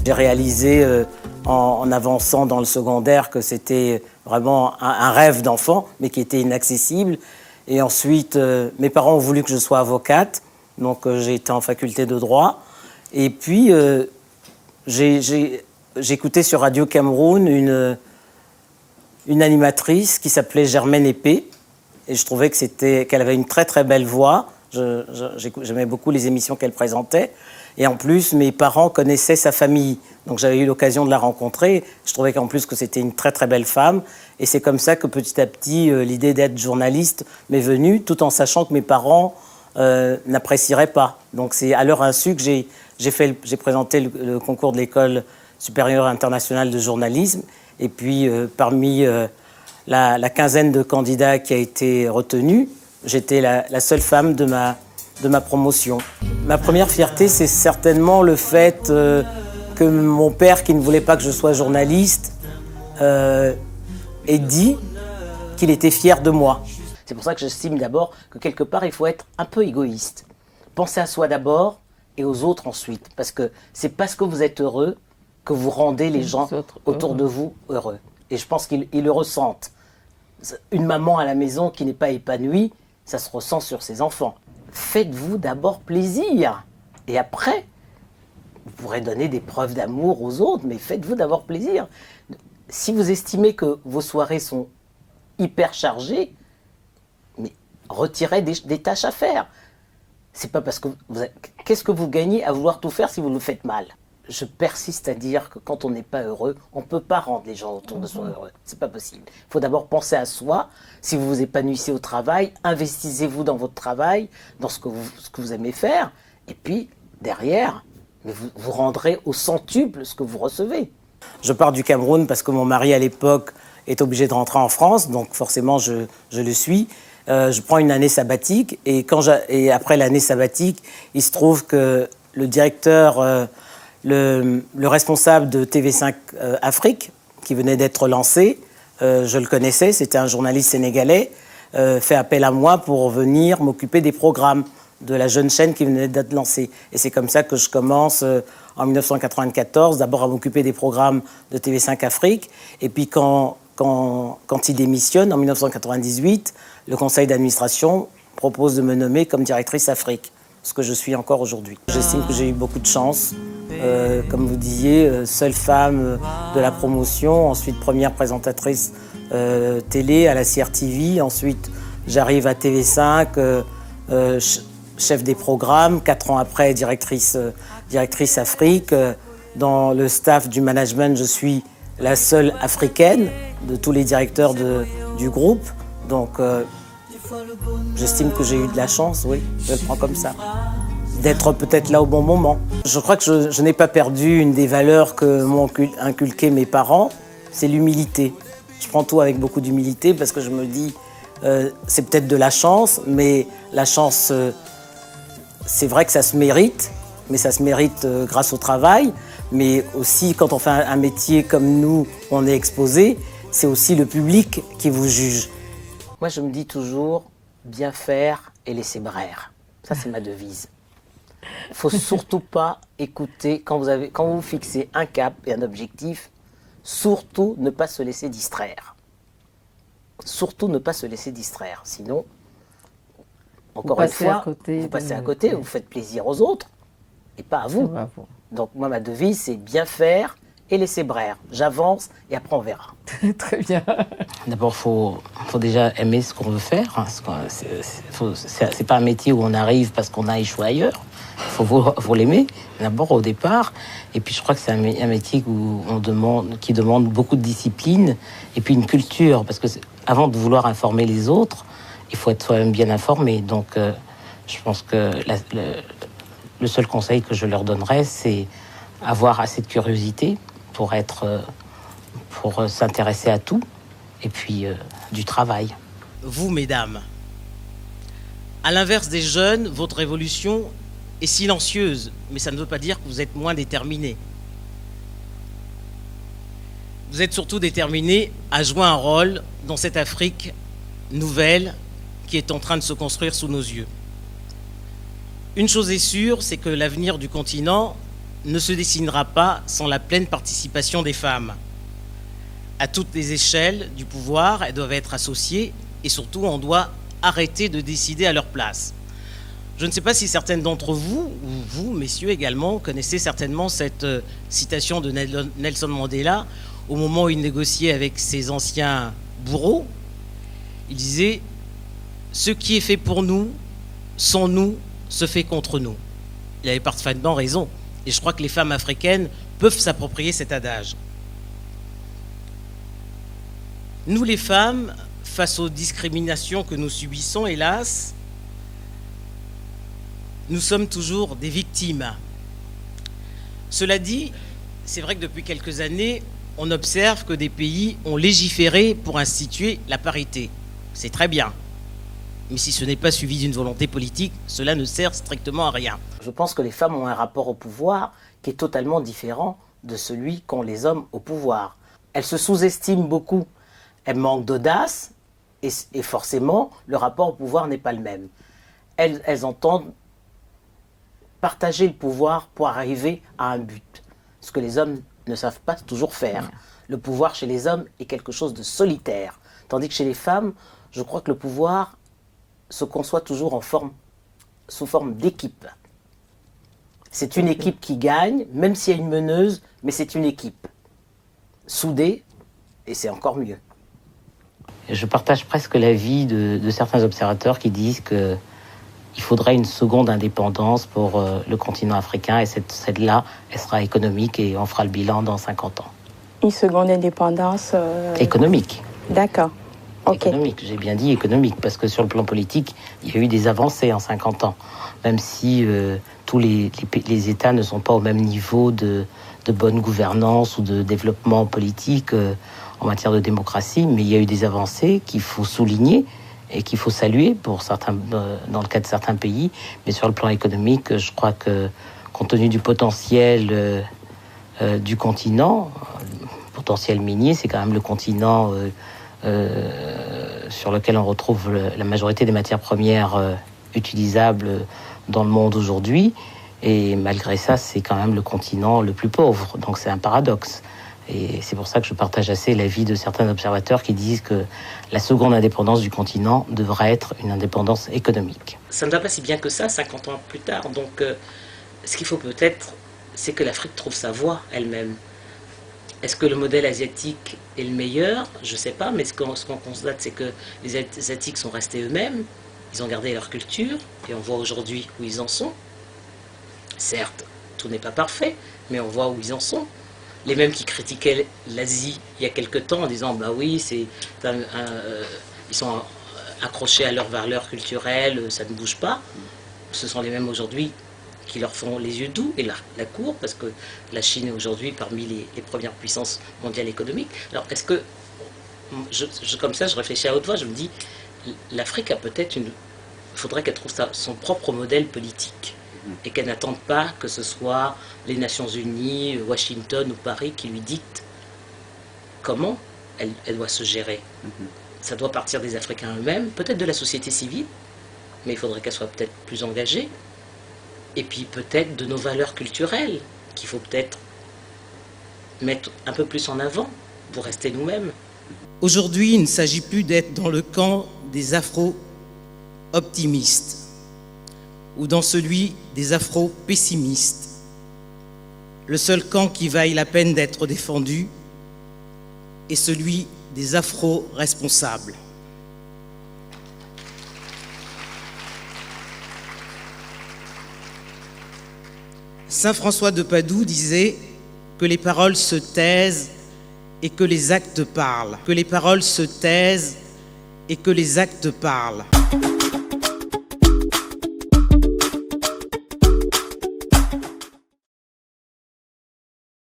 J'ai réalisé en avançant dans le secondaire que c'était vraiment un rêve d'enfant, mais qui était inaccessible. Et ensuite, mes parents ont voulu que je sois avocate, donc j'ai été en faculté de droit. Et puis, j'écoutais sur Radio Cameroun une animatrice qui s'appelait Germaine Épée, et je trouvais qu'elle avait une très très belle voix. J'aimais beaucoup les émissions qu'elle présentait. Et en plus, mes parents connaissaient sa famille. Donc j'avais eu l'occasion de la rencontrer. Je trouvais qu'en plus que c'était une très très belle femme. Et c'est comme ça que petit à petit, l'idée d'être journaliste m'est venue, tout en sachant que mes parents n'apprécieraient pas. Donc c'est à leur insu que j'ai présenté le concours de l'École supérieure internationale de journalisme. Et puis parmi la quinzaine de candidats qui a été retenue, j'étais la seule femme de ma promotion. Ma première fierté, c'est certainement le fait que mon père, qui ne voulait pas que je sois journaliste, ait dit qu'il était fier de moi. C'est pour ça que j'estime d'abord que quelque part, il faut être un peu égoïste. Penser à soi d'abord et aux autres ensuite. Parce que c'est parce que vous êtes heureux que vous rendez les gens autour de vous heureux. Et je pense qu'ils le ressentent. Une maman à la maison qui n'est pas épanouie, ça se ressent sur ses enfants. Faites-vous d'abord plaisir. Et après, vous pourrez donner des preuves d'amour aux autres, mais faites-vous d'abord plaisir. Si vous estimez que vos soirées sont hyper chargées, mais retirez des tâches à faire. C'est pas parce que qu'est-ce que vous gagnez à vouloir tout faire si vous le faites mal? Je persiste à dire que quand on n'est pas heureux, on ne peut pas rendre les gens autour de soi heureux. C'est pas possible. Il faut d'abord penser à soi. Si vous vous épanouissez au travail, investissez-vous dans votre travail, dans ce que vous aimez faire. Et puis, derrière, mais vous rendrez au centuple ce que vous recevez. Je pars du Cameroun parce que mon mari, à l'époque, est obligé de rentrer en France. Donc, forcément, je le suis. Je prends une année sabbatique. Et après l'année sabbatique, il se trouve que le directeur... Le responsable de TV5 Afrique, qui venait d'être lancé, je le connaissais, c'était un journaliste sénégalais, fait appel à moi pour venir m'occuper des programmes de la jeune chaîne qui venait d'être lancée. Et c'est comme ça que je commence en 1994, d'abord à m'occuper des programmes de TV5 Afrique. Et puis quand il démissionne, en 1998, le conseil d'administration propose de me nommer comme directrice Afrique, ce que je suis encore aujourd'hui. J'estime que j'ai eu beaucoup de chance. Comme vous disiez, seule femme de la promotion, ensuite première présentatrice télé à la CRTV, ensuite j'arrive à TV5, chef des programmes, 4 ans après directrice Afrique. Dans le staff du management, je suis la seule africaine de tous les directeurs du groupe, donc j'estime que j'ai eu de la chance, oui, je le prends comme ça. D'être peut-être là au bon moment. Je crois que je n'ai pas perdu une des valeurs que m'ont inculqué mes parents, c'est l'humilité. Je prends tout avec beaucoup d'humilité parce que je me dis, c'est peut-être de la chance, mais la chance, c'est vrai que ça se mérite, mais ça se mérite grâce au travail, mais aussi quand on fait un métier comme nous, on est exposé, c'est aussi le public qui vous juge. Moi, je me dis toujours, bien faire et laisser braire. Ça, c'est ma devise. Il ne faut surtout pas écouter, quand vous fixez un cap et un objectif, surtout ne pas se laisser distraire. Surtout ne pas se laisser distraire. Sinon, encore une fois, vous passez à côté, vous faites plaisir aux autres et pas à vous. Donc moi, ma devise, c'est bien faire et laisser braire. J'avance et après on verra. Très bien. D'abord, faut déjà aimer ce qu'on veut faire. Hein. C'est pas un métier où on arrive parce qu'on a échoué ailleurs. Faut l'aimer d'abord au départ. Et puis je crois que c'est un métier qui demande beaucoup de discipline et puis une culture. Parce que avant de vouloir informer les autres, il faut être soi-même bien informé. Donc je pense que le seul conseil que je leur donnerais, c'est avoir assez de curiosité pour s'intéresser à tout, et puis du travail. Vous, mesdames, à l'inverse des jeunes, votre évolution est silencieuse, mais ça ne veut pas dire que vous êtes moins déterminées. Vous êtes surtout déterminées à jouer un rôle dans cette Afrique nouvelle qui est en train de se construire sous nos yeux. Une chose est sûre, c'est que l'avenir du continent ne se dessinera pas sans la pleine participation des femmes. À toutes les échelles du pouvoir, elles doivent être associées et surtout, on doit arrêter de décider à leur place. Je ne sais pas si certaines d'entre vous, ou vous, messieurs également, connaissez certainement cette citation de Nelson Mandela au moment où il négociait avec ses anciens bourreaux. Il disait « Ce qui est fait pour nous, sans nous, se fait contre nous ». Il avait parfaitement raison. Et je crois que les femmes africaines peuvent s'approprier cet adage. Nous, les femmes, face aux discriminations que nous subissons, hélas, nous sommes toujours des victimes. Cela dit, c'est vrai que depuis quelques années, on observe que des pays ont légiféré pour instituer la parité. C'est très bien. Mais si ce n'est pas suivi d'une volonté politique, cela ne sert strictement à rien. Je pense que les femmes ont un rapport au pouvoir qui est totalement différent de celui qu'ont les hommes au pouvoir. Elles se sous-estiment beaucoup, elles manquent d'audace et forcément, le rapport au pouvoir n'est pas le même. Elles entendent partager le pouvoir pour arriver à un but, ce que les hommes ne savent pas toujours faire. Le pouvoir chez les hommes est quelque chose de solitaire, tandis que chez les femmes, je crois que le pouvoir se conçoit toujours sous forme d'équipe. C'est une équipe qui gagne, même s'il y a une meneuse, mais c'est une équipe soudée, et c'est encore mieux. Je partage presque l'avis de certains observateurs qui disent qu'il faudrait une seconde indépendance pour le continent africain, et celle-là, elle sera économique et on fera le bilan dans 50 ans. Une seconde indépendance économique. D'accord. Okay. Économique, j'ai bien dit économique, parce que sur le plan politique, il y a eu des avancées en 50 ans, même si tous les États ne sont pas au même niveau de bonne gouvernance ou de développement politique en matière de démocratie, mais il y a eu des avancées qu'il faut souligner et qu'il faut saluer pour certains, dans le cas de certains pays. Mais sur le plan économique, je crois que, compte tenu du potentiel du continent, potentiel minier, c'est quand même le continent sur lequel on retrouve la majorité des matières premières utilisables dans le monde aujourd'hui. Et malgré ça, c'est quand même le continent le plus pauvre. Donc c'est un paradoxe. Et c'est pour ça que je partage assez l'avis de certains observateurs qui disent que la seconde indépendance du continent devrait être une indépendance économique. Ça ne va pas si bien que ça, 50 ans plus tard. Donc ce qu'il faut peut-être, c'est que l'Afrique trouve sa voie elle-même. Est-ce que le modèle asiatique est le meilleur? Je ne sais pas, mais ce qu'on constate, c'est que les Asiatiques sont restés eux-mêmes, ils ont gardé leur culture, et on voit aujourd'hui où ils en sont. Certes, tout n'est pas parfait, mais on voit où ils en sont. Les mêmes qui critiquaient l'Asie il y a quelque temps en disant « bah oui, ils sont accrochés à leurs valeurs culturelles, ça ne bouge pas », ce sont les mêmes aujourd'hui qui leur font les yeux doux et la cour, parce que la Chine est aujourd'hui parmi les premières puissances mondiales économiques. Alors est-ce que, comme ça je réfléchis à haute voix, je me dis, l'Afrique a peut-être il faudrait qu'elle trouve son propre modèle politique, et qu'elle n'attende pas que ce soit les Nations Unies, Washington ou Paris qui lui dictent comment elle doit se gérer. Ça doit partir des Africains eux-mêmes, peut-être de la société civile, mais il faudrait qu'elle soit peut-être plus engagée. Et puis peut-être de nos valeurs culturelles, qu'il faut peut-être mettre un peu plus en avant pour rester nous-mêmes. Aujourd'hui, il ne s'agit plus d'être dans le camp des afro-optimistes ou dans celui des afro-pessimistes. Le seul camp qui vaille la peine d'être défendu est celui des afro-responsables. Saint François de Padoue disait que les paroles se taisent et que les actes parlent. Que les paroles se taisent et que les actes parlent.